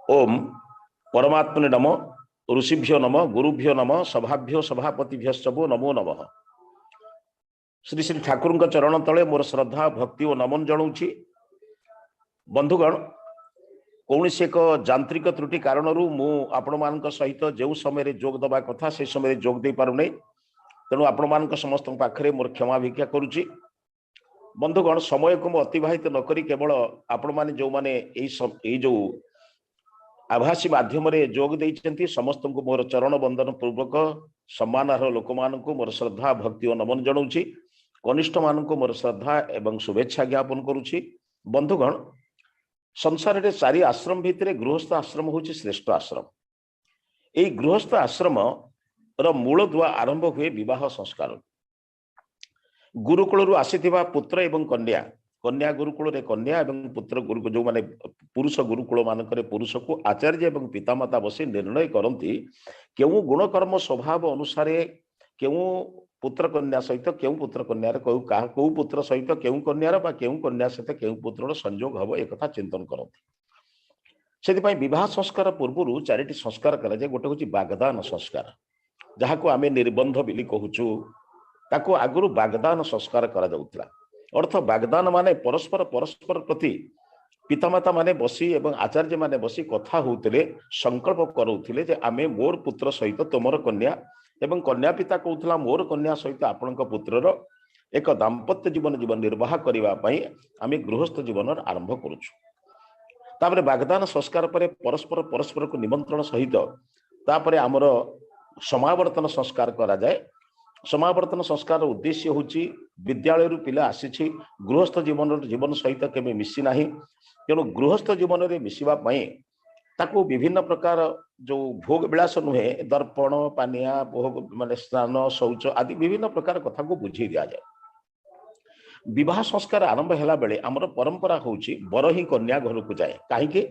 ओम परमात्मने नम ऋषिभ्यो नम गुरुभ्यो नम सभाभ्यो सभापतिभ्यो नमो नमः। श्री श्री ठाकुर चरण तले मोर श्रद्धा भक्ति और नमन जनाऊँगी। बंधुगण, कौन से एक यांत्रिक त्रुटि कारण आपण मान सहित जो समय जोग दबा कथा से समय जोग दे पारुने, तेणु आपण मान समस्त पाखे मोर क्षमा भिक्षा करुच्ची। बंधुगण, समय को अतिवाहित नक केवल आपण मैंने जो मैंने जो आभासी माध्यम जोग देती समस्त को मोर चरण बंदन पूर्वक सम्मानर लोक मान मोर श्रद्धा भक्ति और नमन जनाऊँगी। कनिष्ठ मान मोर श्रद्धा एवं शुभेच्छा ज्ञापन करुच्ची। बंधुगण, संसार रे चारि आश्रम भितर गृहस्थ आश्रम हूँ श्रेष्ठ आश्रम। यही गृहस्थ आश्रम मूल दुआ आरंभ हुए विवाह संस्कार। गुरुकुल आसीथिबा पुत्र एवं कन्या, कन्या गुरुकुल कन्या एवं पुत्र गुरुकुल जो माने पुरुष गुरुकुल मानक पुरुष को आचार्य एवं पितामाता बसी निर्णय करती क्यों गुणकर्म स्वभाव अनुसार क्यों पुत्र कन्या सहित क्यों पुत्र कन्यार कौ पुत्र सहित क्यों कन्यार क्यों कन्या सहित क्यों पुत्र संयोग हम एक चिंतन करती। से विवाह संस्कार पूर्व चारिटी संस्कार कराए। गोटे हूँ बागदान संस्कार, जहाँ को आम निर्बंध बिली कहूचु, ताको आगुरु बागदान संस्कार करा जाउतला। अर्थ बागदान माने परस्पर परस्पर प्रति पितामाता माने बसी एवं आचार्य माने बसी कथा होउतले, संकल्प करूथिले जे आमे मोर पुत्र सहित तुमर कन्या एवं कन्या पिता कहूतला मोर कन्या सहित आपणक पुत्रर एक दाम्पत्य जीवन जीवन निर्वाह करिवा पई आमे गृहस्थ जीवन आरंभ करूछु। तापरे बागदान संस्कार पर परस्पर परस्पर को निमंत्रण सहित तापरे आमर समावर्तन संस्कार करा जाए। समावर्तन संस्कार उद्देश्य हूँ विद्यालय पिला आसी गृहस्थ जीवन सहित केवे मिसी ना, तेणु गृहस्थ जीवन में मिसवा ताकू विभिन्न प्रकार जो भोग विलास नुहे, दर्पण पानिया भोग माने स्नान शौच आदि विभिन्न प्रकार कथा को बुझे दि जाए। विवाह संस्कार आरंभ हैला बेले आमर परंपरा हूँ बर ही कन्या घर को जाए। कहीं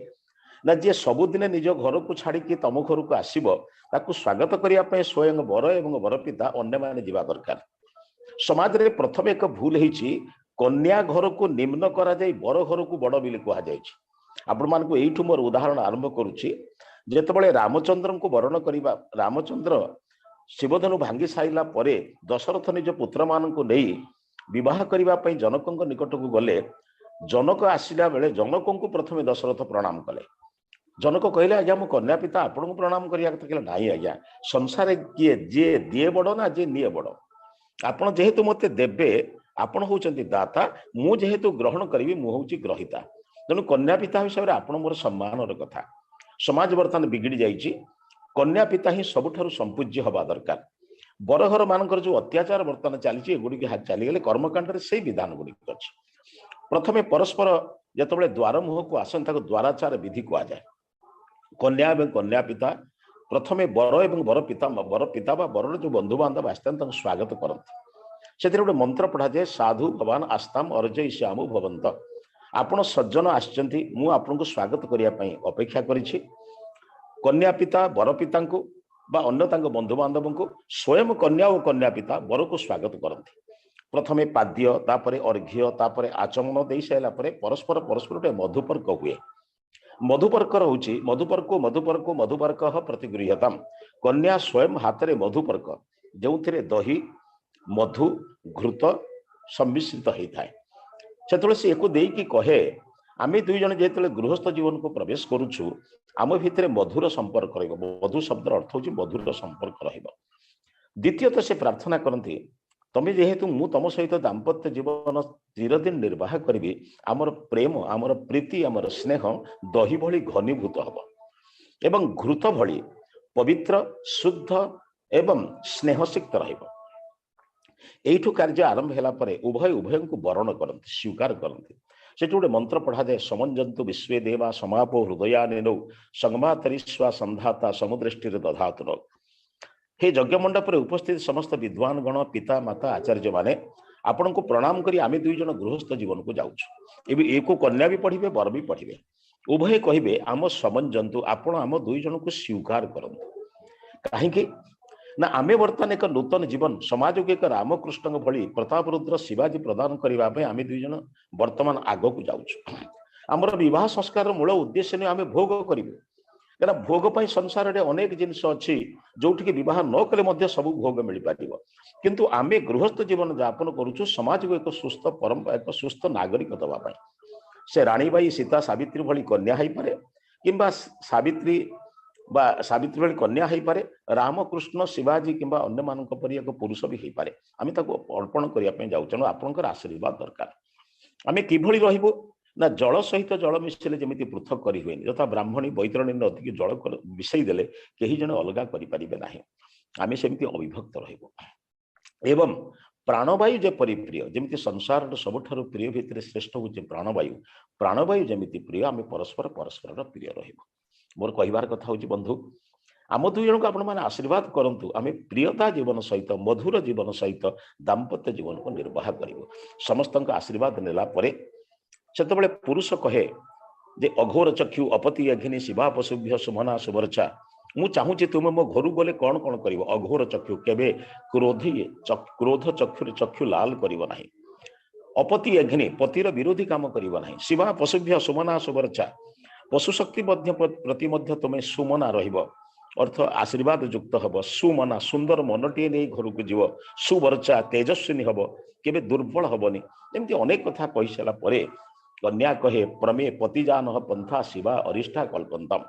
ना जी सबुदिन निज घर को छाड़ी तम घर को आसब ताकू स्वागत करने स्वयं बर एवं बर पिता अन्य माने जीवा दरकार। समाज रे प्रथम एक भूल है कन्या घर को निम्न करा जाय बर घर को बड़ बिल कह जाय। आपण मान को एठू मोर उदाहरण आरंभ करुच्ची। जेतबेले रामचंद्र को वर्ण करवा, रामचंद्र शिवधनु भांगी साइला परे दशरथ निज पुत्र मान को नहीं विवाह करने जनक निकट को गले। जनक आसला बेले जनक को प्रथम दशरथ प्रणाम कले। जनक कहले आज्ञा मो कन्या पिता आपन को प्रणाम करिया कथा कहले नाही आज्ञा, संसार किए जे दिए बड़ ना जे निए बड़, आपन जेहेतु मते देबे आपन होउचंती दाता, मु जेहेतु ग्रहण करिवि मु होउची ग्रहिता। तेणु कन्या पिता हिसाब से आपन मोर सम्मानर कथा। समाज बर्तमान बिगिड़ी जाइछि, कन्या पिता ही सबुठारु संपूज्य हवा दरकार। बरघर मानकर जो अत्याचार बर्तमान चली एगुड़ी चलीगले कर्मकांड से विधान गुड़िक अच्छी। प्रथमे परस्पर जिते द्वार मुह को आसता द्वाराचार विधि कह जाए। कन्या एवं कन्या पिता प्रथमे बर एवं बर पिता बर जो बंधु बांधव आसता स्वागत करते। से गोटे मंत्र पढ़ा जाए, साधु भगवान आस्ताम अर्जय श्यामु भवंत। आपण सज्जन आसचंती, मु आपन को स्वागत करने अपेक्षा करिछि। कन्या पिता बर पिता बा अन्य तांको बंधु बांधव को स्वयं कन्या और कन्या पिता बर को स्वागत करते। प्रथमे पाद्य तापरे अर्घ्य तापरे आचमन दे सारा परस्पर परस्पर गोटे मधुपर्क हुए। मधुपर्क रोचे मधुपर्क प्रतिगृहताम। कन्या स्वयं हाथ में मधुपर्क जो दही मधु घृत सम्मिश्रित होता है। से एक देकी कहे आम दुई जन जो गृहस्थ जीवन को प्रवेश करुचु आम भितर मधुर संपर्क रहिबो। मधु शब्द अर्थ हूँ मधुर संपर्क रहिबो। द्वितीयत से प्रार्थना करती, तमें जेहेतु मु तम सहित दाम्पत्य जीवन चिरदिन निर्वाह करी, आमर प्रेम आमर प्रीति आमर स्नेह दही भली घनीभूत हम एवं घृत भली पवित्र शुद्ध एवं स्नेहसिक्त रहिबो। एठू कार्य आरंभ होला परे उभय उभय को वरण करते, स्वीकार करते। से गोटे मंत्र पढ़ा जाए, समंजंतु विश्वे देवा समापो हृदयानिनौ संगमातरिस्वा संधाता समुदृष्टिर दधातुर। हे यज्ञ मंडप उपस्थित समस्त विद्वान गण पिता माता आचार्य माने आपण को प्रणाम करी आमे दुई जन गृहस्थ जीवन को जाउछु। एबे एको कन्या भी पढ़िबे बर भी पढ़िबे। उभय कहिबे आम समंजंतु, आपण आम दुई जन को स्वीकार करंतु। काहेकि ना आमे वर्तमान एक नूतन जीवन समाज को एक रामकृष्ण भली प्रतापरुद्र शिवाजी प्रदान करने आमे दुई जन वर्तमान आग को जाउछु। आमर विवाह संस्कार मूल उद्देश्य नहीं आमे भोग करिबे, କାରଣ ଭୋଗ ପାଇଁ ସଂସାରରେ ଅନେକ ଜିନିଷ ଅଛି ଯୋଉଠିକି ବିବାହ ନ କଲେ ମଧ୍ୟ ସବୁ ଭୋଗ ମିଳିପାରିବ। କିନ୍ତୁ ଆମେ ଗୃହସ୍ଥ ଜୀବନ ଯାପନ କରୁଛୁ ସମାଜକୁ ଏକ ସୁସ୍ଥ ପରମ୍ପରା ଏକ ସୁସ୍ଥ ନାଗରିକ ଦେବା ପାଇଁ। ସେ ରାଣୀବାଇ ସୀତା ସାବିତ୍ରୀ ଭଳି କନ୍ୟା ହେଇପାରେ କିମ୍ବା ସାବିତ୍ରୀ ବା ସାବିତ୍ରୀ ଭଳି କନ୍ୟା ହେଇପାରେ, ରାମକୃଷ୍ଣ ଶିବାଜୀ କିମ୍ବା ଅନ୍ୟମାନଙ୍କ ପରି ଏକ ପୁରୁଷ ବି ହେଇପାରେ। ଆମେ ତାକୁ ଅର୍ପଣ କରିବା ପାଇଁ ଯାଉଛୁ, ତେଣୁ ଆପଣଙ୍କର ଆଶୀର୍ବାଦ ଦରକାର। ଆମେ କିଭଳି ରହିବୁ ନା ଜଳ ସହିତ ଜଳ ମିଶିଲେ ଯେମିତି ପୃଥକ କରି ହୁଏନି, ଯଥା ବ୍ରାହ୍ମଣୀ ବୈତରଣୀ ନଦୀକି ଜଳ ମିଶେଇ ଦେଲେ କେହି ଜଣେ ଅଲଗା କରିପାରିବେ ନାହିଁ, ଆମେ ସେମିତି ଅବିଭକ୍ତ ରହିବୁ। ଏବଂ ପ୍ରାଣବାୟୁ ଯେପରି ପ୍ରିୟ, ଯେମିତି ସଂସାରର ସବୁଠାରୁ ପ୍ରିୟ ଭିତରେ ଶ୍ରେଷ୍ଠ ହେଉଛି ପ୍ରାଣବାୟୁ, ପ୍ରାଣବାୟୁ ଯେମିତି ପ୍ରିୟ ଆମେ ପରସ୍ପରର ପ୍ରିୟ ରହିବୁ। ମୋର କହିବାର କଥା ହେଉଛି ବନ୍ଧୁ, ଆମ ଦୁଇ ଜଣଙ୍କୁ ଆପଣମାନେ ଆଶୀର୍ବାଦ କରନ୍ତୁ, ଆମେ ପ୍ରିୟତା ଜୀବନ ସହିତ ମଧୁର ଜୀବନ ସହିତ ଦାମ୍ପତ୍ୟ ଜୀବନକୁ ନିର୍ବାହ କରିବୁ। ସମସ୍ତଙ୍କ ଆଶୀର୍ବାଦ ନେଲା ପରେ ସେତେବେଳେ ପୁରୁଷ କହେ ଯେ ଅଘୋର ଚକ୍ଷୁ ଅପତି ଅଘିନୀ ଶିବା ପଶୁଭ୍ୟ ସୁମନା ସୁବର୍ଚ୍ଚା, ମୁଁ ଚାହୁଁଛି ତୁମେ ମୋ ଘରୁ ଗଲେ କଣ କଣ କରିବ। ଅଘୋର ଚକ୍ଷୁ, କେବେ କ୍ରୋଧ ଚକ୍ଷୁରେ ଚକ୍ଷୁ ଲାଲ କରିବ ନାହିଁ। ଅପତି ଅଘିନୀ, ପତିର ବିରୋଧୀ କାମ କରିବ ନାହିଁ। ଶିବା ପଶୁଭ୍ୟ ସୁମନା ସୁବର୍ଚ୍ଚା, ପଶୁ ଶକ୍ତି ପ୍ରତି ମଧ୍ୟ ତୁମେ ସୁମନା ରହିବ, ଅର୍ଥ ଆଶୀର୍ବାଦ ଯୁକ୍ତ ହବ। ସୁମନା, ସୁନ୍ଦର ମନଟିଏ ନେଇ ଘରକୁ ଯିବ। ସୁବର୍ଚ୍ଚା, ତେଜସ୍ୱିନୀ ହବ, କେବେ ଦୁର୍ବଳ ହବନି। ଏମିତି ଅନେକ କଥା କହିସାରିଲା ପରେ କନ୍ୟା କହେ ପ୍ରମେ ପତିଜାନ ପନ୍ଥା ଶିବା ଅରିଷ୍ଠା କଳ୍ପନ୍ତମ,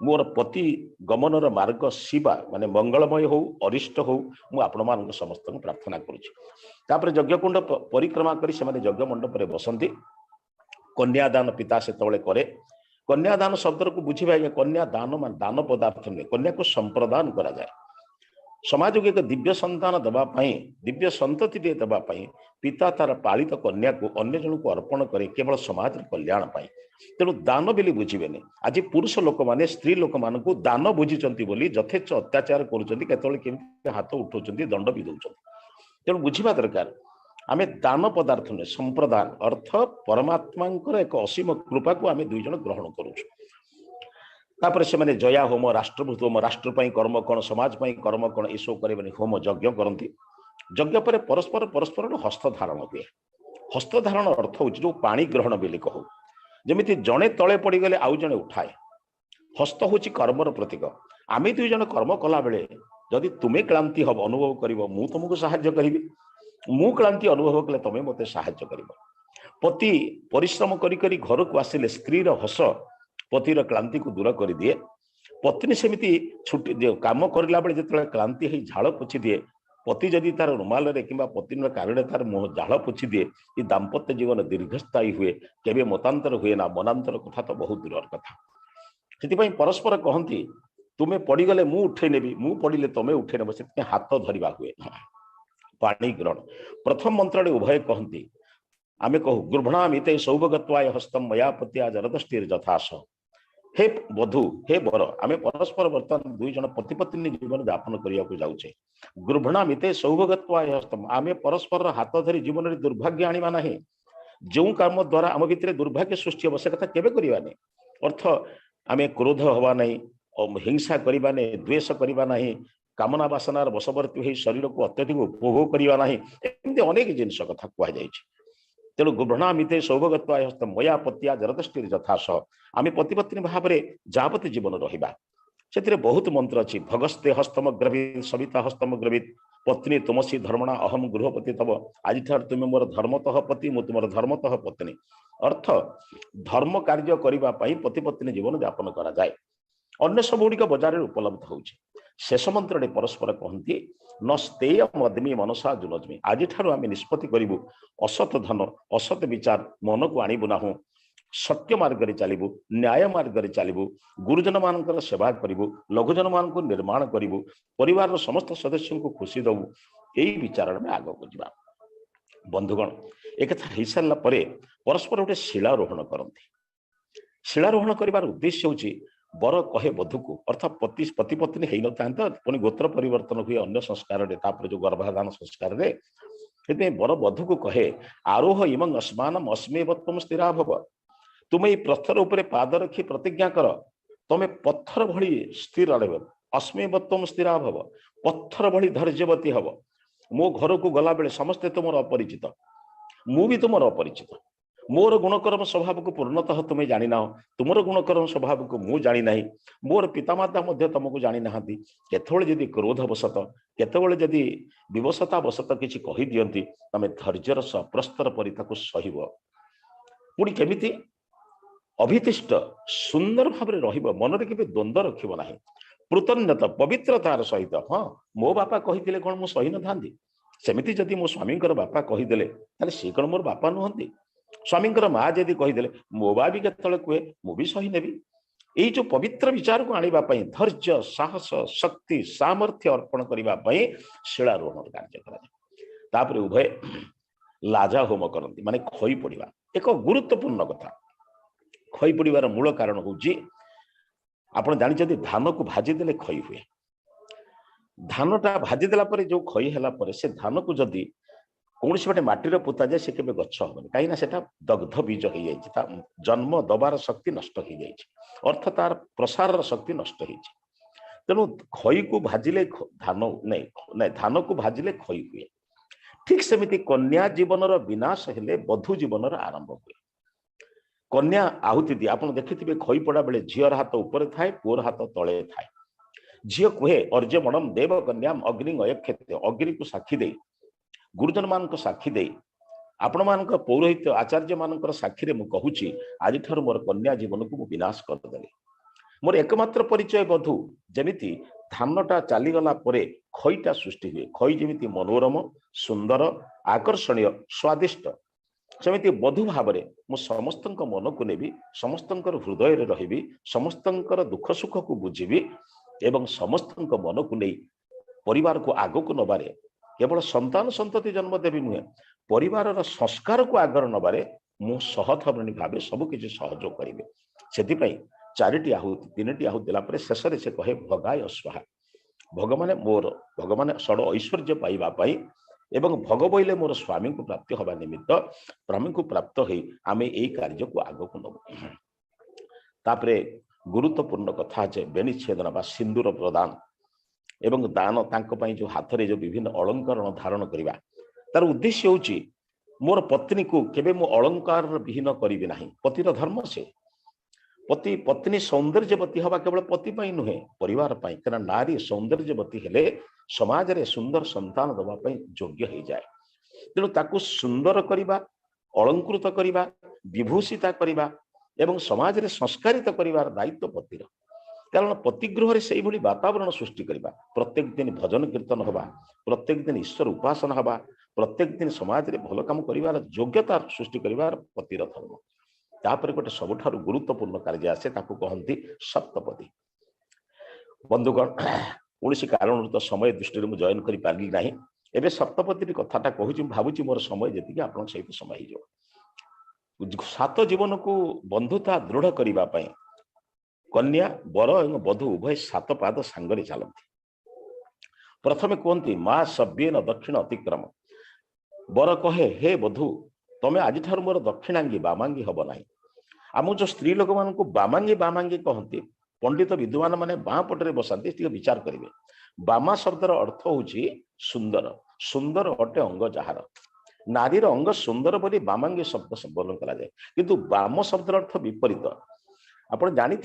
ମୋର ପତି ଗମନର ମାର୍ଗ ଶିବା ମାନେ ମଙ୍ଗଳମୟ ହଉ ଅରିଷ୍ଟ ହଉ, ମୁଁ ଆପଣମାନଙ୍କୁ ସମସ୍ତଙ୍କୁ ପ୍ରାର୍ଥନା କରୁଛି। ତାପରେ ଯଜ୍ଞକୁଣ୍ଡ ପରିକ୍ରମା କରି ସେମାନେ ଯଜ୍ଞ ମଣ୍ଡପରେ ବସନ୍ତି। କନ୍ୟାଦାନ ପିତା ସେତେବେଳେ କରେ। କନ୍ୟାଦାନ ଶବ୍ଦକୁ ବୁଝିବା, ଆଜ୍ଞା କନ୍ୟାଦାନ ମାନେ ଦାନ ପଦାର୍ଥ ନୁହେଁ, କନ୍ୟାକୁ ସମ୍ପ୍ରଦାନ କରାଯାଏ। ସମାଜକୁ ଏକ ଦିବ୍ୟ ସନ୍ତାନ ଦେବା ପାଇଁ, ଦିବ୍ୟ ସନ୍ତତିଟିଏ ଦେବା ପାଇଁ ପିତା ତାର ପାଳିତ କନ୍ୟାକୁ ଅନ୍ୟ ଜଣଙ୍କୁ ଅର୍ପଣ କରେ କେବଳ ସମାଜର କଲ୍ୟାଣ ପାଇଁ। ତେଣୁ ଦାନ ବୋଲି ବୁଝିବେନି। ଆଜି ପୁରୁଷ ଲୋକମାନେ ସ୍ତ୍ରୀ ଲୋକମାନଙ୍କୁ ଦାନ ବୁଝିଛନ୍ତି ବୋଲି ଯଥେଷ୍ଟ ଅତ୍ୟାଚାର କରୁଛନ୍ତି, କେତେବେଳେ କେମିତି ହାତ ଉଠାଉଛନ୍ତି, ଦଣ୍ଡ ବି ଦେଉଛନ୍ତି। ତେଣୁ ବୁଝିବା ଦରକାର ଆମେ ଦାନ ପଦାର୍ଥ ନୁହେଁ, ସମ୍ପ୍ରଦାନ ଅର୍ଥ ପରମାତ୍ମାଙ୍କର ଏକ ଅସୀମ କୃପାକୁ ଆମେ ଦୁଇ ଜଣ ଗ୍ରହଣ କରୁଛୁ। ତାପରେ ସେମାନେ ଜୟା ହୋମ, ରାଷ୍ଟ୍ରଭୂତ ହୋମ, ରାଷ୍ଟ୍ର ପାଇଁ କର୍ମ କଣ, ସମାଜ ପାଇଁ କର୍ମ କଣ, ଏସବୁ କରିବେନି, ହୋମ ଯଜ୍ଞ କରନ୍ତି। ଯଜ୍ଞ ପରେ ପରସ୍ପରର ହସ୍ତ ଧାରଣ ହୁଏ। ହସ୍ତ ଧାରଣ ଅର୍ଥ ହେଉଛି ଯୋଉ ପାଣି ଗ୍ରହଣ ବୋଲି କହୁ, ଯେମିତି ଜଣେ ତଳେ ପଡ଼ିଗଲେ ଆଉ ଜଣେ ଉଠାଏ। ହସ୍ତ ହେଉଛି କର୍ମର ପ୍ରତୀକ। ଆମେ ଦୁଇ ଜଣ କର୍ମ କଲା ବେଳେ ଯଦି ତୁମେ କ୍ଳାନ୍ତି ହବ ଅନୁଭବ କରିବ, ମୁଁ ତୁମକୁ ସାହାଯ୍ୟ କରିବି। ମୁଁ କ୍ଳାନ୍ତି ଅନୁଭବ କଲେ ତମେ ମୋତେ ସାହାଯ୍ୟ କରିବ। ପତି ପରିଶ୍ରମ କରି କରି ଘରକୁ ଆସିଲେ ସ୍ତ୍ରୀର ହସ ପତିର କ୍ଳାନ୍ତିକୁ ଦୂର କରିଦିଏ। ପତ୍ନୀ ସେମିତି ଛୁଟି କାମ କରିଲା ବେଳେ ଯେତେବେଳେ କ୍ଳାନ୍ତି ହେଇ ଝାଳ ପୋଛି ଦିଏ, ପତି ଯଦି ତାର ରୁମାଲରେ କିମ୍ବା ପତ୍ନୀର କାରରେ ତାର ଝାଳ ପୋଛି ଦିଏ, ଏ ଦାମ୍ପତ୍ୟ ଜୀବନ ଦୀର୍ଘସ୍ଥାୟୀ ହୁଏ, କେବେ ମତାନ୍ତର ହୁଏ ନା। ମନାନ୍ତର କଥା ତ ବହୁତ ଦୂରର କଥା। ସେଥିପାଇଁ ପରସ୍ପର କହନ୍ତି ତୁମେ ପଡ଼ିଗଲେ ମୁଁ ଉଠେଇ ନେବି, ମୁଁ ପଡ଼ିଲେ ତମେ ଉଠେଇ ନେବ। ସେଥିପାଇଁ ହାତ ଧରିବା ହୁଏ। ପାଣି ଗ୍ରହଣ ପ୍ରଥମ ମନ୍ତ୍ରରେ ଉଭୟ କହନ୍ତି, ଆମେ କହୁ ଗୃଭଣାମିତେ ସୌଭଗତ୍ୱାୟ ହସ୍ତମ ମୟା ପତ୍ୟା ଜରଦଷ୍ଟିର ଯଥାସ। ହେ ବଧୁ, ହେ ବର, ଆମେ ପରସ୍ପର ବର୍ତ୍ତମାନ ଦୁଇ ଜଣ ପତି ପତ୍ନୀ ଜୀବନ ଯାପନ କରିବାକୁ ଯାଉଛେ। ଗୃଭଣାମିତେ ସୌଭଗତ୍ୱାୟ ହସ୍ତମ, ଆମେ ପରସ୍ପରର ହାତ ଧରି ଜୀବନରେ ଦୁର୍ଭାଗ୍ୟ ଆଣିବା ନାହିଁ। ଯେଉଁ କାମ ଦ୍ୱାରା ଆମ ଭିତରେ ଦୁର୍ଭାଗ୍ୟ ସୃଷ୍ଟି ହେବ ସେ କଥା କେବେ କରିବାନି। ଅର୍ଥ ଆମେ କ୍ରୋଧ ହେବା ନାହିଁ, ହିଂସା କରିବା ନାହିଁ, ଦ୍ୱେଷ କରିବା ନାହିଁ, କାମନା ବାସନାର ବଶବର୍ତ୍ତୀ ହୋଇ ଶରୀରକୁ ଅତ୍ୟଧିକ ଉପଭୋଗ କରିବା ନାହିଁ। ଏମିତି ଅନେକ ଜିନିଷ କଥା କୁହାଯାଇଛି। ତେଣୁ ଗୃଭଣାମିତେ ସୌଭଗତ୍ୱାୟ ହସ୍ତମ ମୟା ପତ୍ୟା ଜରଦଷ୍ଟିର ଯଥାସ, ଆମେ ପତିପତ୍ନୀ ଭାବରେ ଯାବତୀ ଜୀବନ ରହିବା। ସେଥିରେ ବହୁତ ମନ୍ତ୍ର ଅଛି। ଭଗସ୍ତେ ହସ୍ତମଗ୍ରବୀତ ସବିତା ହସ୍ତମଗ୍ରବୀତ ପତ୍ନୀ ତୁମସି ଧର୍ମଣା ଅହମ ଗୃହପତି ତବ, ଆଜିଠାରୁ ତୁମେ ମୋର ଧର୍ମତଃ ପତି, ମୁଁ ତୁମର ଧର୍ମତଃ ପତ୍ନୀ। ଅର୍ଥ ଧର୍ମ କାର୍ଯ୍ୟ କରିବା ପାଇଁ ପତି ପତ୍ନୀ ଜୀବନ ଯାପନ କରାଯାଏ। ଅନ୍ୟ ସବୁ ଗୁଡ଼ିକ ବଜାରରେ ଉପଲବ୍ଧ ହେଉଛି। ଶେଷ ମନ୍ତ୍ରରେ ପରସ୍ପର କହନ୍ତି ନ ସ୍ତେୟ ମଦ୍ମି ମନସା ଜୁନଜ୍ମି, ଆଜିଠାରୁ ଆମେ ନିଷ୍ପତ୍ତି କରିବୁ ଅସତ ଧନ ଅସତ ବିଚାର ମନକୁ ଆଣିବୁ ନାହୁଁ, ସତ୍ୟ ମାର୍ଗରେ ଚାଲିବୁ, ନ୍ୟାୟ ମାର୍ଗରେ ଚାଲିବୁ, ଗୁରୁଜନ ମାନଙ୍କର ସେବା କରିବୁ, ଲଘୁଜନ ମାନଙ୍କୁ ନିର୍ମାଣ କରିବୁ, ପରିବାରର ସମସ୍ତ ସଦସ୍ୟଙ୍କୁ ଖୁସି ଦେବୁ। ଏଇ ବିଚାରରେ ଆମେ ଆଗକୁ ଯିବା। ବନ୍ଧୁଗଣ, ଏକଥା ହେଇସାରିଲା ପରେ ପରସ୍ପର ଗୋଟେ ଶିଳାରୋହଣ କରନ୍ତି। ଶିଳାରୋହଣ କରିବାର ଉଦ୍ଦେଶ୍ୟ ହେଉଛି ବର କହେ ବଧୂକୁ, ଅର୍ଥାତ୍ ପତି ପତ୍ନୀ ହେଇନଥାନ୍ତା, ପୁଣି ଗୋତ୍ର ପରିବର୍ତ୍ତନ ହୁଏ ଅନ୍ୟ ସଂସ୍କାରରେ, ତାପରେ ଯୋଉ ଗର୍ଭାଧାନ ସଂସ୍କାରରେ। ସେଥିପାଇଁ ବର ବଧୂକୁ କହେ ଆରୋହ ଇମଂ ଅସ୍ମାନମ ଅସ୍ମେବତ୍ୱମ ସ୍ଥିରା ଭବ, ତୁମେ ଏଇ ପଥର ଉପରେ ପାଦ ରଖି ପ୍ରତିଜ୍ଞା କର, ତମେ ପଥର ଭଳି ସ୍ଥିର ରହିବ। ଅସ୍ମେବତ୍ୱମ ସ୍ଥିରା ଭବ, ପଥର ଭଳି ଧୈର୍ଯ୍ୟବତୀ ହବ। ମୋ ଘରକୁ ଗଲାବେଳେ ସମସ୍ତେ ତୁମର ଅପରିଚିତ, ମୁଁ ବି ତୁମର ଅପରିଚିତ। मोर गुणकर्म स्वभाव को पूर्णतः तुम्हें जानी ना तुमर गुणकर्म स्वभाव को मु जानी नहीं मोर पितामाता मध्य तुमको जानी ना केतबेले जदि क्रोधवशत केतबेले जदि विवशता वशत किसी कही दियंती तमे धैर्यर सह प्रस्तर परि ताकू सहिब पुणी केमिति अभितिष्ट सुंदर भाव रहिब मन रे केबे द्वंद्व रखिब नाही कृतज्ञत पवित्रतार सहित हाँ मो बापा कही कौन मु सही न था सेमिति जदि मो स्वामी बापा कहीदे सी कौन मोर बापा नुहति स्वामी माँ जदि कहीदे मो बा भी केतले कहे मु भी सही नेबी यही जो पवित्र विचार को आने धैर्य साहस शक्ति सामर्थ्य अर्पण करने शिलारोहण कार्य कर उभय लाजा होम करती माने खई पड़ा एक गुरुत्वपूर्ण कथा खई पड़ार मूल कारण हूँ आप जानते धान को भाजीदे खई हुए धानटा भाजीदेला जो खई है से धान को जदि कौन से माटीर पोता जाए से केबे गछ हबनी कहीं से दग्ध बीज हो जाए जन्म दबार शक्ति नष्ट हो जाए अर्थ तार प्रसार शक्ति नष्ट हो तेणु खई को भाजिले धान नहीं धान को भाजिले खई हुए ठीक सेमिति कन्या जीवन विनाश हेले बधू जीवन आरंभ हुए कन्या आहुति दिए आप देखिए खई पड़ा बेले झीर हाथ ऊपर थाए पुअर हाथ तले थाए झील कहे अर्जे मणम देव कन्याम अग्नि अयक्षेत्र अग्नि को साक्षी दे गुरुजन मान साक्षी दे आपण मान पौरोहित्य आचार्य मान साक्षी मु कहूची आज ठार मोर कन्या जीवन को मु विनाश करदेली मोर एकमात्र परिचय बधू जमिति धानटा चलीगला खईटा सृष्टि हुए खई जमी मनोरम सुंदर आकर्षणीय स्वादिष्ट सेमिति बधू भाव में मु समस्त मन को नेबी समस्त हृदय रही समस्त दुख सुख को बुझी एवं समस्त मन को नहीं परिवार को आग को नबारे केवल संतान संतति जन्म देवी नुहे परिवार संस्कार को आगर नबारे मु सहधर्मिणी भाव सबकि सहयोग करेंगे से चारिटी आहुति तीन आहुति देला शेष से कहे भगाय स्वाहा भगवान मोर भगवान षड ऐश्वर्य पाइबापी एवं भग बोले मोर स्वामी को प्राप्त हवा निमित्त स्वामी को प्राप्त हो आम यही कार्य को आग को नबू तापरे गुरुत्वपूर्ण कथा जे बेनिच्छेदन बा सिंदूर प्रदान एवं दान तांको जो हाथ रे जो विभिन्न अलंकरण धारण करवा तार उद्देश्य होची मोर पत्नी को केबे मो अलंकार विहीन करी ना पतिर धर्म से पति पत्नी सौंदर्यवती हवा केवल पति पाई नुहे परिवार पाई कना नारी सौंदर्यवती हेले समाज रे सुंदर संतान दबा पाई योग्य हो जाए तेणु ताकू सुंदर करवा अलंकृत करवा विभूषिता करवा एवं समाज रे संस्कारित करिवार दायित्व पतिर कारण पतिगृह से वातावरण सृष्टि करवा प्रत्येक दिन भजन कीर्तन हवा प्रत्येक दिन ईश्वर उपासना हवा प्रत्येक दिन समाज रे भल काम करिवार योग्यता सृष्टि करिवार पतिर धर्म तापर गोटे सबुठारु गुरुत्वपूर्ण कार्य आसे ताकू कहंती सप्तपदी बंधुगण कौन कारण तो समय दृष्टि मुझे जॉइन कर पारि ना एवं सप्तपदी कथाटा कहूँ भावुँ मोर समय जी आप सहित समय हो सात जीवन को बंधुता दृढ़ करने कन्या बर और बधू उभय सात पाद सांगरे चलती प्रथमे कहती माँ सभ्यन दक्षिण अतिक्रम बर कहे हे बधू तमें आज ठार मोर दक्षिणांगी बामांगी हम ना आम जो स्त्री लोक मान बामांगी बामांगी कहती पंडित विद्वान माने बाँ पटे बसाते विचार करेंगे बामा शब्दर अर्थ हूँ सुंदर सुंदर अटे अंग जार नारीर अंग सुंदर बोली बामांगी शब्द संबोधन करा जाए किंतु बाम शब्दर अर्थ विपरीत आप जानी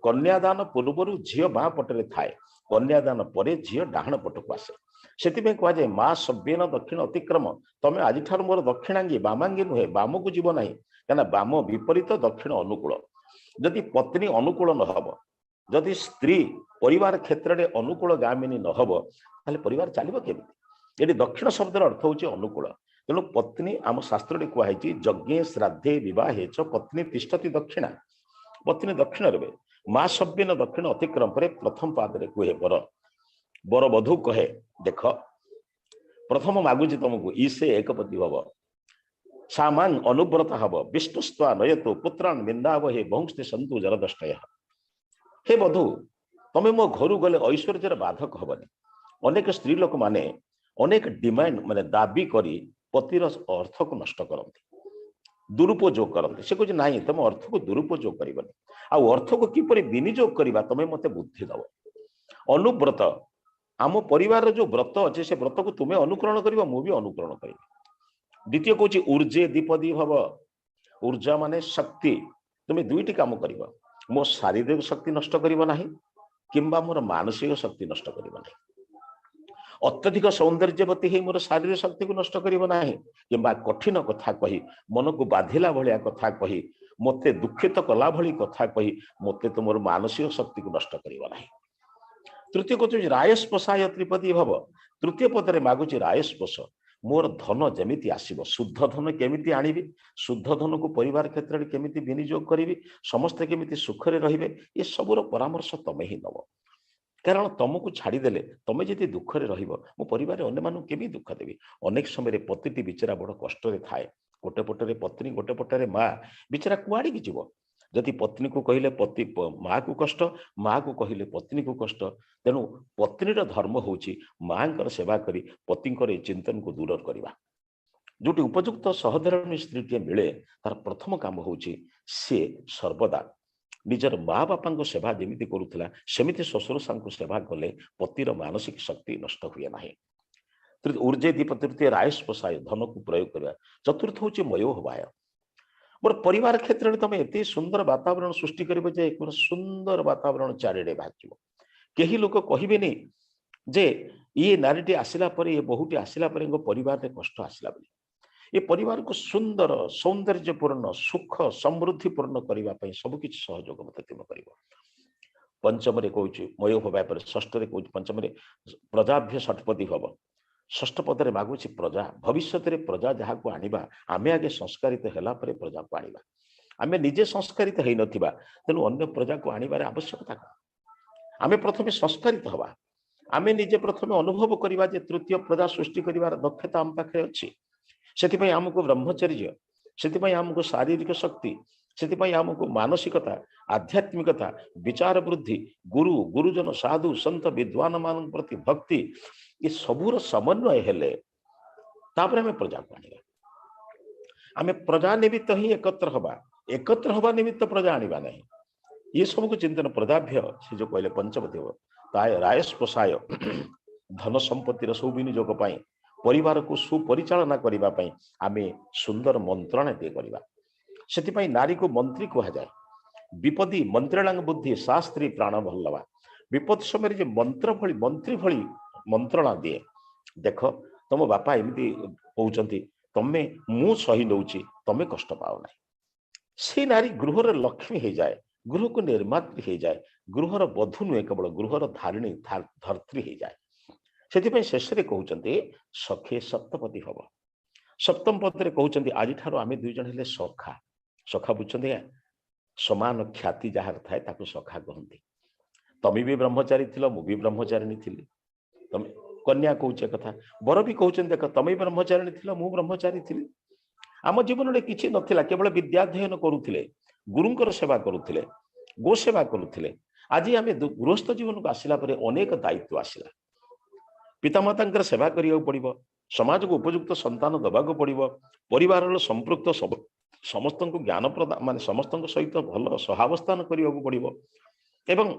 कन्यादान पूर्व झील बाँ पटे थाए कन्यादान पर झील डाण पटक आसे से कहुए माँ सभ्यन दक्षिण अतिक्रम तमें आज ठार मोर दक्षिणांगी बामांगी नुहे बाम को जीव ना क्या बाम विपरीत दक्षिण अनुकूल जदि पत्नी अनुकूल नहब जदि स्त्री परिवार क्षेत्र में अनुकूल गामिनी नहब ताले परिवार चलो केमी ये दक्षिण शब्दर अर्थ हूँ अनुकूल तेणु पत्नी आम शास्त्र कहुई यज्ञे श्राद्धे विवाहे च पत्नी तिष्ठति दक्षिणा पत्नी दक्षिण रे माँ सभ्यन दक्षिण अतिक्रम पर प्रथम पादरे कहे बर बर बधू कहे देख प्रथम मागुची तुमको ईसे एकपति भव सामांग अनुव्रत हब विष्णुस्वा नयतु पुत्रान बिंदाव हे बहुस्ते सन्तु जरदष्टय हे बधू तमें मो घर गले ऐश्वर्यर बाधक हबनी अनेक स्त्री लोक माने अनेक डिमांड माने दाबी करी पतिर अर्थ को नष्ट करती दुरुपयोग करते से कहे ना तुम अर्थ को दुरुपयोग करनी आउ अर्थ को किपर विनियोग करवा तुम्हें मत बुद्धि दब अनुव्रत आम परिवार जो व्रत अच्छे से व्रत को तुम्हें अनुकरण कर मुझे अनुकरण करी द्वितीय कौच ऊर्जे द्विपदी भव ऊर्जा माने शक्ति। तुम्हें दुईटी काम करिव, मो शारीरिक शक्ति नष्ट करिव नाही किंबा मोर मानसिक शक्ति नष्ट करिव नाही। अत्यधिक सौंदर्यवती ही मोर शारीरिक शक्ति को नष्ट करिव नाही किंबा कठिन कथा कही मन को बाधिला भलिया कथा कही मते दुखित कला भली कथा कही मते तो मोर मानसिक शक्ति को नष्ट करिव नाही। तृतीय कहते रायस्पशाय त्रिपदी भव। तृतीय पदरे मागुची रायस्पश, मोर धन जेमिति आसीब, शुद्ध धन केमिति आनिबी, शुद्ध धन को परिवार क्षेत्र में केमिति विनियोग करिबी, समस्ते केमिति सुखरे रहिबे, ये सबुर परामर्श तमे ही नब। कारण तुमको छाड़देले तुम जी दुखरे रहिबो मो परिवार अन्य मानू केमी दुख देवी। अनेक समय पतिटी बिचरा बड़ कष्ट थाए, गोटे पटरे पत्नी गोटे पटरे माँ, बिचरा कुआड़ी की जीव। जदि पत्नी को कहले पति माँ को कष्ट, माँ को कहले पत्नी को कष्ट, तेणु पत्नीर धर्म होची माँ सेवा करी पति चिंतन को दूर करवा। जोटी उपयुक्त सहधर्मी स्त्री मिले तार प्रथम काम होची से सर्वदा निजर माँ बापा को सेवा जमी करूला सेमिति शशुर सा सेवा कले पतिर मानसिक शक्ति नष्ट हुए ना। ऊर्जे दीप तृतीय रायस्पशाय धन को प्रयोग करवा। चतुर्थ हूँ मयोहवाय, मोर परिवार क्षेत्र में तुम एत सुंदर वातावरण सृष्टि कर सुंदर वातावरण चारिड़े भाग कही लोक कहबेनि जे ये नारीटी आसला पर ये बहुटी आसला पर परिवार में कष्ट आसला बोली। ये परिवार को सुंदर सौंदर्यपूर्ण सुख समृद्धिपूर्ण करने सबकि सहयोग मत तुम कर। पंचम कौच मयोहवाय पर षष्ठ कौच पंचम प्रजाभ्य षटपति भव। षष्ठ पदरे मागुची प्रजा, भविष्य में प्रजा जहाँ को आनिबा आमे आगे संस्कारित हैला परे प्रजा को आनिबा। आमे निजे संस्कारित है नथिबा तेणु अन्य प्रजा को आनिबार आवश्यकता कौन। आमे प्रथमे संस्कारित हवा, आमे निजे प्रथमे अनुभव करवा जे तृतीय प्रजा सृष्टि करिवार दक्षता आम पाखे अछि। सेतिपई आमको ब्रह्मचर्य, सेतिपई आमको शारीरिक शक्ति, सेतिपई आमको मानसिकता आध्यात्मिकता विचार वृद्धि गुरु गुरुजन साधु संत विद्वान मान प्रति भक्ति ये सबूर समन्वय हेले तापर आम प्रजा को आनिबा। आम प्रजा निमित्त ही एकत्र हवा निमित्त प्रजा आनिबा नहीं। ये सबको चिंतन प्रजाभ्य से जो कहले पंचमदेव ताय रायस्पशाय धन संपत्तिर सुविनियोग पाई परिवार को सुपरिचालना करबा पई आमे सुंदर मंत्रणा दे करबा। सेतिपई नारी को मंत्री कहा जाए। विपदी मंत्रणांग बुद्धि शास्त्री प्राण भल्लवा। विपद समय जे मंत्री भली मंत्रणा दिए। देख तुम बापा एमती कहते तमे मु सही नौची तमे कष्ट पाओ ना। से नारी गृहर लक्ष्मी हो जाए, गृह को निर्मात्री हो जाए, गृहर बधु नुहे केवल गृहर धारिणी धर्त्री हो जाए। से शेष कहते सखे सप्तपति हब। सप्तम पदे कहते आज ठार आम दुई जन हेले सखा। सखा बुझे समान ख्याति जार थाए ताको सखा कहते। तमी भी ब्रह्मचारी थिल, मु भी ब्रह्मचारिणी थी। तम कन्या कौचे कथा बर भी कहते देख तमे ब्रह्मचारिणी थिल, मु ब्रह्मचारी थी। आम जीवन में किसी नथिला, केवल विद्याध्ययन करुले, गुरुंकर सेवा करुले, गो सेवा करुले। आज आम गृहस्थ जीवन को आसला अनेक दायित्व आसला। पितामाता सेवा करिया पड़िबो, समाज को उपयुक्त संतान दबा को पड़िबो, परिवार संपृक्त समस्त को ज्ञान प्रदान मान समस्त सहित भल सहावस्थान करने को पड़िबो एवं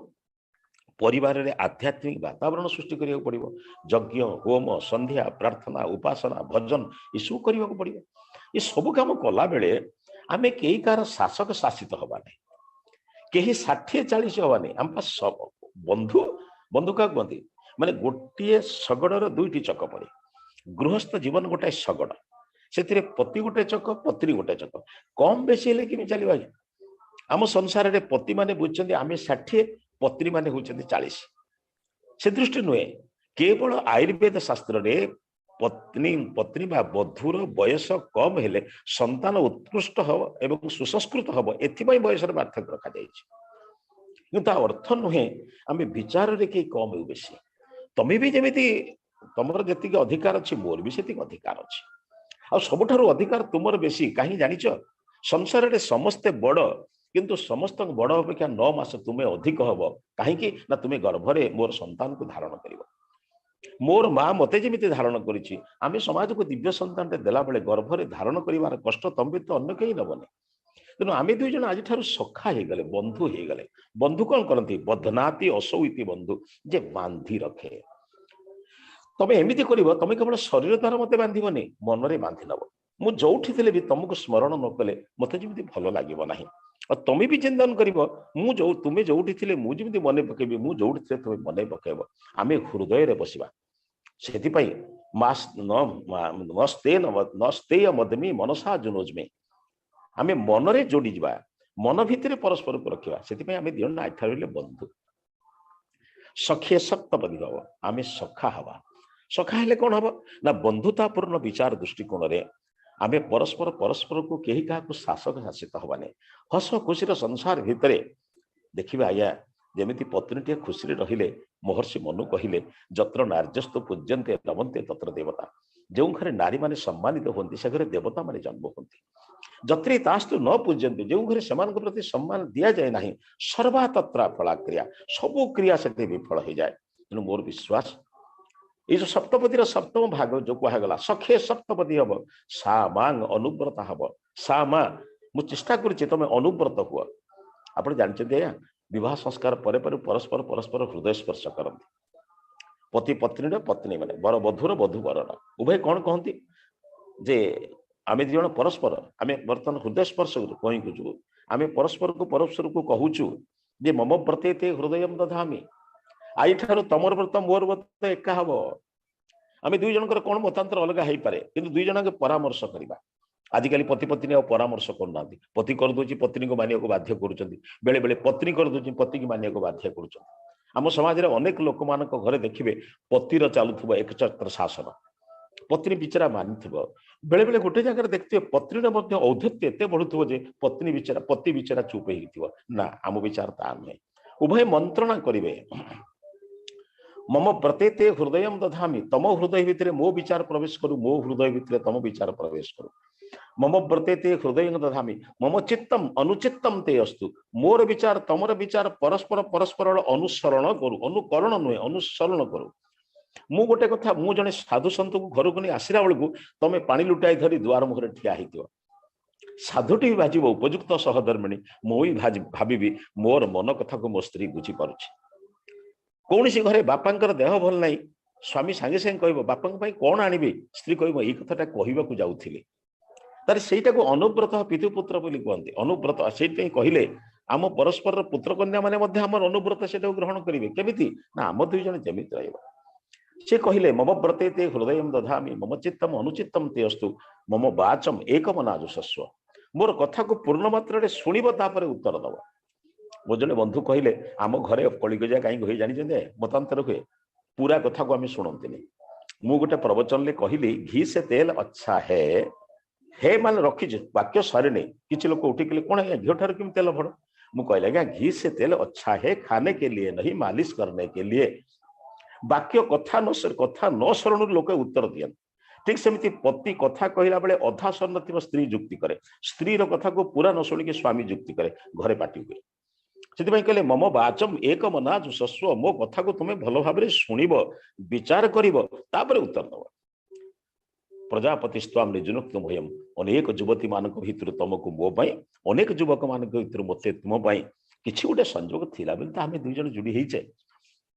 परिवार रे आध्यात्मिक वातावरण सृष्टि करने को पड़िबो। यज्ञ होम संध्या प्रार्थना उपासना भजन यू करने को पड़िबो। ये सब काम कला बेले आम कई कार शासक शासित हवा नहीं, कहीं 60-40 हवा नहीं। आम बंधु बंधु क्या कहते माने गोटे शगड़र दुईटी चक पड़े। गृहस्थ जीवन गोटाए शगड़, से पति गोटे चक पत्नी गोटे चक, कम बेसी हेले कि चलो। आम संसार में पति माने बुझे आम 60 पत्नी माने होती 40। से दृष्टि नुहे केवल आयुर्वेद शास्त्र रे पत्नी पत्नी बधुर बयस कम हेले संतान उत्कृष्ट हम एवं सुसंस्कृत हम एथि बयस पार्थक्य रखा जाता अर्थ नुहे आम विचार रे कई कम हो बेसी। तमें भी जमी तुमर जी अधिकार अच्छी मोर भी से अधिकार अच्छी आ सबुठारु अधिकार तुमर बेसी कहीं जानिच संसार रे समस्ते बड़ किंतु समस्त बड़ अपेक्षा 9 मास तुम्हें अधिक हम कहीं ना तुम्हें गर्भरे मोर संतान को धारण कर मोर माँ मते जमी धारण करी आम समाज को दिव्य संतान देला बेले गर्भरे धारण कर कष्ट तम भी तो अन्य कहीं नबने। तेणु आम दुई जन आज ठार सखा हो गले, बंधु हो गले। बंधु कौन करती बधनाती असौ इति बंधु जे बांधी रखे। तमें एमती कर तमें केवल शरीर द्वारा मत बांधबनी मन में बांधि नब। ମୁଁ ଯୋଉଠି ଥିଲେ ବି ତମକୁ ସ୍ମରଣ ନ କଲେ ମତେ ଯେମିତି ଭଲ ଲାଗିବ ନାହିଁ। ଆଉ ତମେ ବି ଚିନ୍ତନ କରିବ ତୁମେ ଯୋଉଠି ଥିଲେ ମୁଁ ଯେମିତି ମନେ ପକେଇବି, ମୁଁ ଯୋଉଠି ଥିଲେ ତୁମେ ମନେ ପକେଇବ। ଆମେ ହୃଦୟରେ ବସିବା। ସେଥିପାଇଁ ନସ୍ତେୟ ମଦମି ମନସା ଜୁନୋଜମେ, ଆମେ ମନରେ ଯୋଡ଼ିଯିବା, ମନ ଭିତରେ ପରସ୍ପରକୁ ରଖିବା। ସେଥିପାଇଁ ଆମେ ଦି ଜଣ ଏଠାରେ ରହିଲେ ବନ୍ଧୁ। ସଖେ ସପ୍ତପଦୀ ହବ, ଆମେ ସଖା ହବା। ସଖା ହେଲେ କଣ ହବ ନା ବନ୍ଧୁତାପୂର୍ଣ୍ଣ ବିଚାର ଦୃଷ୍ଟିକୋଣରେ ଆମେ ପରସ୍ପରକୁ କେହି କାହାକୁ ଶାସକ ଶାସିତ ହବାନି। ହସ ଖୁସିର ସଂସାର ଭିତରେ ଦେଖିବେ ଆଜ୍ଞା, ଯେମିତି ପତ୍ନୀଟିଏ ଖୁସିରେ ରହିଲେ ମହର୍ଷି ମନୁ କହିଲେ ଯତ୍ର ନାର୍ଯ୍ୟସ୍ତୁ ପୂଜ୍ୟନ୍ତେ ରମନ୍ତେ ତତ୍ର ଦେବତା। ଯେଉଁ ଘରେ ନାରୀମାନେ ସମ୍ମାନିତ ହୁଅନ୍ତି ସେ ଘରେ ଦେବତା ମାନେ ଜନ୍ମ ହୁଅନ୍ତି। ଯତ୍ରି ତାସ୍ତୁ ନ ପୂଜ୍ୟନ୍ତି, ଯେଉଁ ଘରେ ସେମାନଙ୍କ ପ୍ରତି ସମ୍ମାନ ଦିଆଯାଏ ନାହିଁ, ସର୍ବା ତତ୍ରା ଫଳା କ୍ରିୟା, ସବୁ କ୍ରିୟା ସେଠି ବିଫଳ ହେଇଯାଏ। ତେଣୁ ମୋର ବିଶ୍ୱାସ ଏଇ ଯୋଉ ସପ୍ତପଦୀର ସପ୍ତମ ଭାଗ ଯୋଉ କୁହାଗଲା ସଖେ ସପ୍ତପଦୀ ହବ, ସା ମାଂ ଅନୁବ୍ରତା ହବ। ସା ମା, ମୁଁ ଚେଷ୍ଟା କରୁଛି ତମେ ଅନୁବ୍ରତ ହୁଅ। ଆପଣ ଜାଣିଛନ୍ତି ଆଜ୍ଞା, ବିବାହ ସଂସ୍କାର ପରେ ପରସ୍ପର ହୃଦୟ ସ୍ପର୍ଶ କରନ୍ତି। ପତି ପତ୍ନୀର ପତ୍ନୀ ମାନେ, ବର ବଧୂର ବଧୂ ବରର ଉଭୟ କଣ କହନ୍ତି ଯେ ଆମେ ଦି ଜଣ ପରସ୍ପର, ଆମେ ବର୍ତ୍ତମାନ ହୃଦୟ ସ୍ପର୍ଶ କହୁଛୁ, ଆମେ ପରସ୍ପରକୁ କହୁଛୁ ଯେ ମମ ପ୍ରତୀତେ ହୃଦୟମ୍ ଦଧାମି, ଆଇଠାରୁ ତମର ବ୍ରତ ମୋର ବ୍ରତ ଏକା ହବ। ଆମେ ଦୁଇ ଜଣଙ୍କର କଣ ମତାନ୍ତର ଅଲଗା ହେଇପାରେ, କିନ୍ତୁ ଦୁଇ ଜଣଙ୍କ ପରାମର୍ଶ କରିବା। ଆଜିକାଲି ପତି ପତ୍ନୀ ଆଉ ପରାମର୍ଶ କରୁନାହାନ୍ତି। ପତି କରିଦଉଛି ପତ୍ନୀକୁ ମାନିବାକୁ ବାଧ୍ୟ କରୁଛନ୍ତି, ବେଳେ ବେଳେ ପତ୍ନୀ କରିଦଉଛି ପତିକି ମାନିବାକୁ ବାଧ୍ୟ କରୁଛନ୍ତି। ଆମ ସମାଜରେ ଅନେକ ଲୋକମାନଙ୍କ ଘରେ ଦେଖିବେ ପତିର ଚାଲୁଥିବ ଏକଛତ୍ର ଶାସନ, ପତ୍ନୀ ବିଚାରା ମାନିଥିବ। ବେଳେ ବେଳେ ଗୋଟେ ଜାଗାରେ ଦେଖିଥିବେ ପତ୍ନୀର ମଧ୍ୟ ଔଦ୍ଧତ୍ୟ ଏତେ ବଢୁଥିବ ଯେ ପତି ବିଚାରା ଚୁପ ହେଇଥିବ। ନା, ଆମ ବିଚାର ତା ନୁହେଁ। ଉଭୟ ମନ୍ତ୍ରଣା କରିବେ, ମମ ପ୍ରତୀତେ ହୃଦୟମ୍ ଦଧାମି, ତମ ହୃଦୟ ଭିତରେ ମୋ ବିଚାର ପ୍ରବେଶ କରୁ, ମୋ ହୃଦୟ ଭିତରେ ତମ ବିଚାର ପ୍ରବେଶ କରୁ। ମମ ପ୍ରତୀତେ ହୃଦୟଂ ଦଧାମି ମମ ଚିତ୍ତମ୍ ଅନୁଚିତ୍ତମ୍ ତେ ଅସ୍ତୁ, ମୋର ବିଚାର ତମର ବିଚାର ପରସ୍ପରର ଅନୁସରଣ କରୁ, ଅନୁକରଣ ନୁହେଁ ଅନୁସରଣ କରୁ। ମୁଁ ଗୋଟେ କଥା, ମୁଁ ଜଣେ ସାଧୁ ସନ୍ତକୁ ଘରକୁ ନେଇ ଆସିଲା ବେଳକୁ ତମେ ପାଣି ଲୁଟାଇ ଧରି ଦୁଆର ମୁହଁରେ ଠିଆ ହେଇଥିବ, ସାଧୁଟି ବି ଭାଜିବ ଉପଯୁକ୍ତ ସହଧର୍ମିଣୀ, ମୁଁ ବି ଭାବିବି ମୋର ମନ କଥାକୁ ମୋ ସ୍ତ୍ରୀ ବୁଝିପାରୁଛି। କୌଣସି ଘରେ ବାପାଙ୍କର ଦେହ ଭଲ ନାହିଁ, ସ୍ୱାମୀ ସାଙ୍ଗେ ସାଙ୍ଗେ କହିବ ବାପାଙ୍କ ପାଇଁ କଣ ଆଣିବି, ସ୍ତ୍ରୀ କହିବ ଏଇ କଥାଟା କହିବାକୁ ଯାଉଥିଲି। ତାହେଲେ ସେଇଟାକୁ ଅନୁବ୍ରତ ପିତୃପୁତ୍ର ବୋଲି କୁହନ୍ତି। ଅନୁବ୍ରତ ସେଇଥିପାଇଁ କହିଲେ ଆମ ପରସ୍ପରର ପୁତ୍ର କନ୍ୟା ମାନେ ମଧ୍ୟ ଆମର ଅନୁବ୍ରତ ସେଟାକୁ ଗ୍ରହଣ କରିବେ। କେମିତି ନା ଆମ ଦୁଇ ଜଣ ଯେମିତି ରହିବ। ସେ କହିଲେ ମମ ବ୍ରତେତେ ହୃଦୟଂ ଦଧାମି ମମ ଚିତ୍ତମ୍ ଅନୁଚିତ୍ତମ୍ ତେ ଅସ୍ତୁ ମମ ବାଚମ୍ ଏକମନାଜୁଷସ୍ୱ, ମୋର କଥାକୁ ପୂର୍ଣ୍ଣ ମାତ୍ରାରେ ଶୁଣିବ, ତାପରେ ଉତ୍ତର ଦବ। ମୋ ଜଣେ ବନ୍ଧୁ କହିଲେ ଆମ ଘରେ କଳିକଜିଆ କାହିଁକି ହୁଏ ଜାଣିଛନ୍ତି, ମତାନ୍ତର ହୁଏ, ପୁରା କଥାକୁ ଆମେ ଶୁଣନ୍ତିନି। ମୁଁ ଗୋଟେ ପ୍ରବଚନରେ କହିଲି ଘି ସେ ତେଲ ଅଚ୍ଛା ହେ ମାନେ ରଖିଛୁ, ବାକ୍ୟ ସରିନି, କିଛି ଲୋକ ଉଠିକିଲେ କଣ ଆଜ୍ଞା ଘିଅ ଠାରୁ କେମିତି ତେଲ ଭଡ଼। ମୁଁ କହିଲି ଆଜ୍ଞା ଘି ସେ ତେଲ ଅଚ୍ଛା ହେ ଖାନେ କେ ଲିଏ नहीं मालिश करने के लिए। ବାକ୍ୟ କଥା ନ ଶରଣରୁ ଲୋକେ ଉତ୍ତର ଦିଅନ୍ତି। ଠିକ ସେମିତି ପତି କଥା କହିଲା ବେଳେ ଅଧା ସରି ନଥିବ ସ୍ତ୍ରୀ ଯୁକ୍ତି କରେ, ସ୍ତ୍ରୀର କଥାକୁ ପୁରା ନ ଶୁଣିକି ସ୍ୱାମୀ ଯୁକ୍ତି କରେ, ଘରେ ପାଟି ହୁଏ। ସେଥିପାଇଁ କହିଲେ ମମ ବାଚମ୍ ଏକମନାଜୁଷସ୍ୱ, ମୋ କଥାକୁ ତୁମେ ଭଲ ଭାବରେ ଶୁଣିବ, ବିଚାର କରିବ, ତାପରେ ଉତ୍ତର ଦେବ। ପ୍ରଜାପତି ସ୍ୱାମ ନିଯୁକ୍ତ ଭୟମ୍, ଅନେକ ଯୁବତୀ ମାନଙ୍କ ଭିତରୁ ତମକୁ ମୋ ପାଇଁ, ଅନେକ ଯୁବକ ମାନଙ୍କ ଭିତରୁ ମତେ ତୁମ ପାଇଁ କିଛି ଗୋଟେ ସଂଯୋଗ ଥିଲା ବୋଲି ତ ଆମେ ଦୁଇ ଜଣ ଯୋଡ଼ି ହେଇଛେ।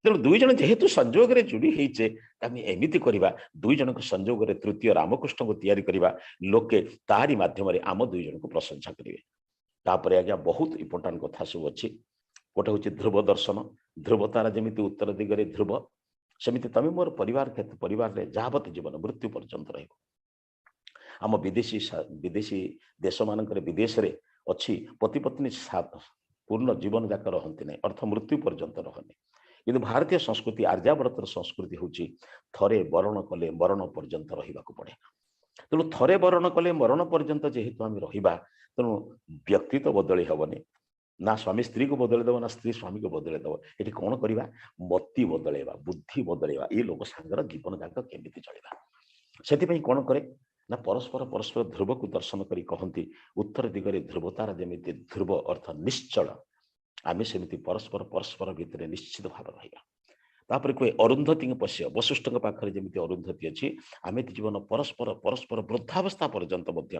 ତେଣୁ ଦୁଇ ଜଣ ଯେହେତୁ ସଂଯୋଗରେ ଯୋଡ଼ି ହେଇଛେ, ଆମେ ଏମିତି କରିବା, ଦୁଇ ଜଣଙ୍କ ସଂଯୋଗରେ ତୃତୀୟ ରାମକୃଷ୍ଣଙ୍କୁ ତିଆରି କରିବା, ଲୋକେ ତାରି ମାଧ୍ୟମରେ ଆମ ଦୁଇ ଜଣଙ୍କୁ ପ୍ରଶଂସା କରିବେ। ତାପରେ ଆଜ୍ଞା ବହୁତ ଇମ୍ପୋର୍ଟାଣ୍ଟ କଥା ସବୁ ଅଛି। ଗୋଟେ ହଉଛି ଧ୍ରୁବ ଦର୍ଶନ, ଧ୍ରୁବ ତାରା ଯେମିତି ଉତ୍ତର ଦିଗରେ ଧ୍ରୁବ, ସେମିତି ତମେ ମୋର ପରିବାରରେ ଯାବତ ଜୀବନ ମୃତ୍ୟୁ ପର୍ଯ୍ୟନ୍ତ ରହିବ। ଆମ ବିଦେଶୀ ଦେଶ ମାନଙ୍କରେ ବିଦେଶରେ ଅଛି ପତି ପତ୍ନୀ ପୂର୍ଣ୍ଣ ଜୀବନ ଯାକ ରହନ୍ତି ନାହିଁ, ଅର୍ଥ ମୃତ୍ୟୁ ପର୍ଯ୍ୟନ୍ତ ରହନ୍ତି। କିନ୍ତୁ ଭାରତୀୟ ସଂସ୍କୃତି, ଆର୍ଯ୍ୟାବର୍ତ୍ତର ସଂସ୍କୃତି ହେଉଛି ଥରେ ବରଣ କଲେ ମରଣ ପର୍ଯ୍ୟନ୍ତ ରହିବାକୁ ପଡେ। ତେଣୁ ଥରେ ବରଣ କଲେ ମରଣ ପର୍ଯ୍ୟନ୍ତ ଯେହେତୁ ଆମେ ରହିବା, ତେଣୁ ବ୍ୟକ୍ତିତ୍ୱ ବଦଳି ହବନି, ନା ସ୍ୱାମୀ ସ୍ତ୍ରୀକୁ ବଦଳେଇ ଦେବ, ନା ସ୍ତ୍ରୀ ସ୍ୱାମୀକୁ ବଦଳେଇ ଦେବ। ଏଠି କଣ କରିବା, ମତି ବଦଳେଇବା, ବୁଦ୍ଧି ବଦଳେଇବା, ଏ ଲୋକ ସାଙ୍ଗର ଜୀବନ ଯାକ କେମିତି ଚଳିବା। ସେଥିପାଇଁ କଣ କରେ ନା ପରସ୍ପର ଧ୍ରୁବକୁ ଦର୍ଶନ କରି କହନ୍ତି ଉତ୍ତର ଦିଗରେ ଧ୍ରୁବ ତାରା ଯେମିତି ଧ୍ରୁବ ଅର୍ଥ ନିଶ୍ଚଳ, ଆମେ ସେମିତି ପରସ୍ପର ଭିତରେ ନିଶ୍ଚିତ ଭାବେ ରହିବା। ତାପରେ କୁହେ ଅରୁନ୍ଧତୀଙ୍କ ପଶ୍ୟ, ବଶିଷ୍ଠଙ୍କ ପାଖରେ ଯେମିତି ଅରୁନ୍ଧତୀ ଅଛି, ଆମେ ଜୀବନ ପରସ୍ପର ବୃଦ୍ଧାବସ୍ଥା ପର୍ଯ୍ୟନ୍ତ ମଧ୍ୟ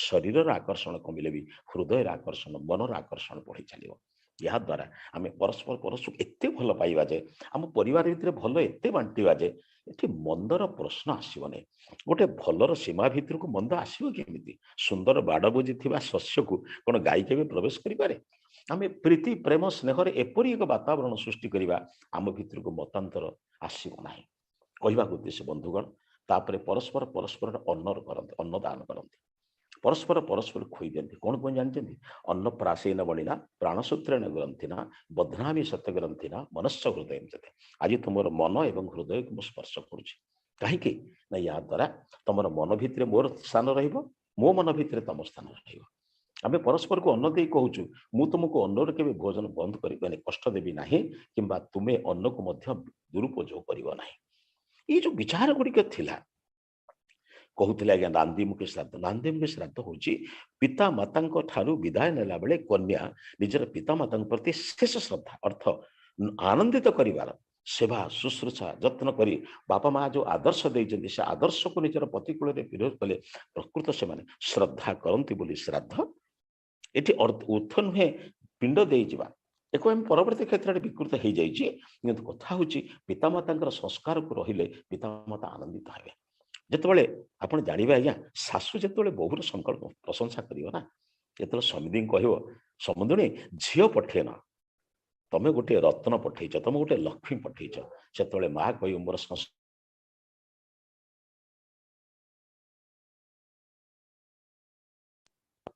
ଶରୀରର ଆକର୍ଷଣ କମିଲେ ବି ହୃଦୟର ଆକର୍ଷଣ, ମନର ଆକର୍ଷଣ ବଢି ଚାଲିବ। या द्वारा आम परस्पर परस्पर एत भल पाइबा जे आम परिवार भितर भल एत बांटा जे ये मंदर प्रश्न आसबनी गोटे भलर सीमा भितर को मंद आसो केमी सुंदर बाड़ बुझी शस्य को कौन गाई के प्रवेश करें आम प्रीति प्रेम स्नेह एपरी एक वातावरण सृष्टि करवा आम भितर को मतांतर आसबना कहवा उद्देश्य बंधुगण तापर परस्पर परस्पर अन्नर करते अन्नदान करते परस्पर परस्पर खुई दिखती कौन कौन जानते अन्न प्रासेन बणिना प्राणसूत्रेण ग्रंथिना बध्नामी सत्य ग्रंथिना मनस्य हृदय जते आज तुम मन एवं हृदय को स्पर्श करुच्ची कहीं ना या द्वारा तुम मन भितर मोर स्थान मो मन भितर तुम स्थान रमें परस्पर को अन्न दे कहूँ मु तुमको अन्नर के भोजन बंद कर कष्ट देवी ना कि तुम्हें अन्न को दुरुपयोग करना ये जो विचार गुड़िक थिला कहते आज्ञा नांदीमुखी श्राद्ध हूँ पिता माता ठारू विदाय नेला बेले कन्या निजर पिता माता प्रति शेष श्रद्धा अर्थ आनंदित कर सेवा शुश्रूषा जत्न करी बापा माँ जो आदर्श देते से आदर्श को निजर प्रतिकूल विरोध कले प्रकृत से माने श्रद्धा करती बोली श्राद्ध ये अर्थ नुहे पिंड दे जावा एक परवर्ती क्षेत्र में विकृत हो जाए कथा हूँ पितामाता संस्कार को रहिले पितामाता आनंदित हे जिते आप जानवे आज्ञा शाशु जो बहुर संकल्प प्रशंसा करना जो समिधि कह समुदुणी झील पठेन तमें गोटे रत्न पठेच तुम गोटे लक्ष्मी पठेच से माँ कह मोर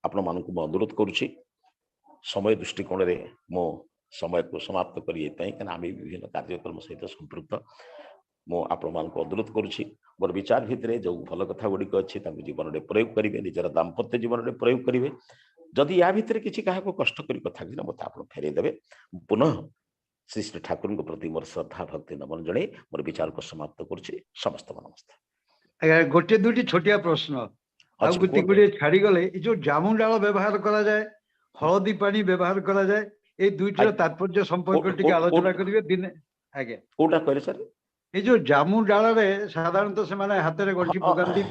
आपण मानक अनुरोध करुच्ची समय दृष्टिकोण में मो समय को समाप्त करें आम विभिन्न कार्यक्रम सहित संपृक्त मुझे अनुरोध करुच्ची मोर विचार भितर जो भल कथा गुड़िक अच्छी जीवन में प्रयोग करेंगे निजर दाम्पत्य जीवन में प्रयोग करेंगे जदि या भितर किसी क्या कष्ट कर कथा मत आप फेरदेवे पुनः श्री श्री ठाकुर को प्रति मोर श्रद्धा भक्ति नमन जड़े मोर विचार को समाप्त करुच्ची समस्त नमस्ते गोटे दुटी छोटिया प्रश्न गुड़े छाड़ी गले जो जामुन डाल व्यवहार करा जाए हलदी पानी व्यवहार करा जाए ये दुईटर तात्पर्य संपर्क टिके आलोचना करिवे दिने आगे कोटा कहले सर ये जो जामुन डाल रे साधारणतः से माने हाथ रे गंठी पकांती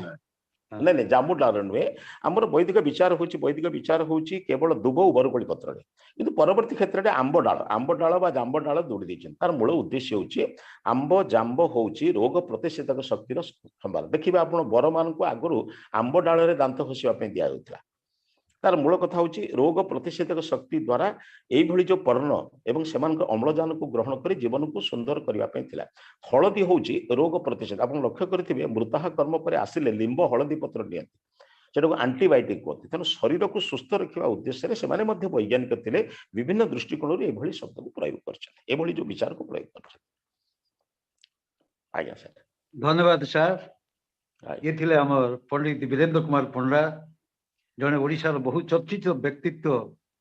नहीं नहीं जामुन डाल नुहे आमर वैदिक विचार हूँ केवल दुब बरकोली पत्र किंतु परवर्ती क्षेत्र में आंब डाल जांब डाल जोड़ी देते तार मूल उद्देश्य हूँ आंब जांब हूँ रोग प्रतिषेधक शक्तिर संभार देखिए आप बर मान आगु आंब डाल में दांत घषापी दिखाला तार मूल कथा हूँ रोग प्रतिषेधक शक्ति द्वारा यही जो पर्ण एवं से अम्लजान को ग्रहण कर जीवन को सुंदर करने हलदी हूँ रोग प्रतिषेधक आप लक्ष्य करेंगे मृता कर्म पर आसिले लिंब हलदी पत्र नियंती से आंटीबायोटिक कहते तेणु शरीर को सुस्थ रखा उद्देश्य से वैज्ञानिक थे विभिन्न दृष्टिकोण ये शब्द को प्रयोग कर जो विचार को प्रयोग कर आज्ञा सर धन्यवाद सर ये थे आम पंडित वीरेंद्र कुमार पंडा जड़े ओडिशार बहु चर्चित व्यक्तित्व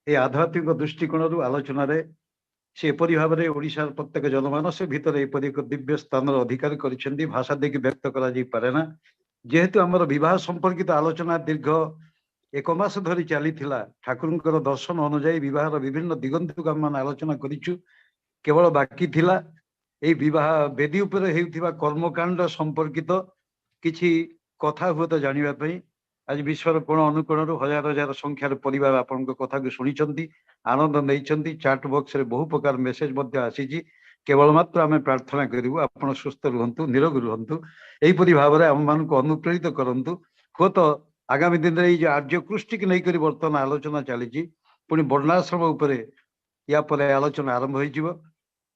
ये आध्यात्मिक दृष्टिकोण आलोचन से भाव में ओडिशार प्रत्येक जनमानस भितर एपरी एक दिव्य स्थान अधिकार कर भाषा देखि व्यक्त करे ना जेहेतु आमर विवाह संपर्कित आलोचना दीर्घ एक मास धरी चली ठाकुर दर्शन अनुजाई विवाह विभिन्न दिगंत को आम आलोचना करूँ केवल बाकी थिला ये विवाह वेदी उपर हेउथिबा कर्मकांड संपर्कित किछि कथा हुए तो जानापी आज विश्वर कोण अनुकोण हजार हजार संख्यार परिवार आपण कथा को शुणी आनंद नहीं चाट बॉक्स रे बहु प्रकार मेसेज आसी केवल मात्र आम प्रार्थना करूँ आप सुस्थ रुहतु निरोग रुहतु यहीपरी भाव में आम मान अनुप्रेरित करूँ हुए तो आगामी दिन में ये आर्यकृष्टि की नहीं बर्तमान आलोचना चली पुणी वर्णाश्रम उपर या पर आलोचना आरंभ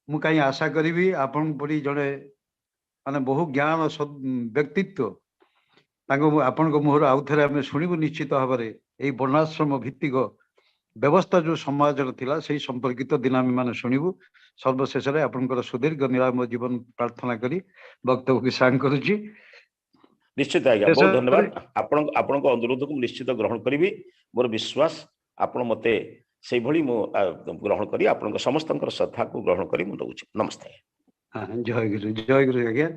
हो कहीं आशा करी आपण परी जड़े माने बहु ज्ञान व्यक्तित्व आपण मुहर आउ थे आम शुणु निश्चित भाव में यही वर्णाश्रम भित्तिक व्यवस्था जो समाज से संपर्कित दिन आम मैंने शुणु सर्वशेष आपंकर सुदीर्घ निरामय जीवन प्रार्थना करी वक्तव्य की सांग करुच्ची निश्चित आज्ञा बहुत धन्यवाद आपण अनुरोध को निश्चित ग्रहण करी मोर विश्वास आपण मते से भली मु ग्रहण करी आपण समस्त श्रद्धा को ग्रहण करी मु नमस्ते जय गुरु आज्ञा।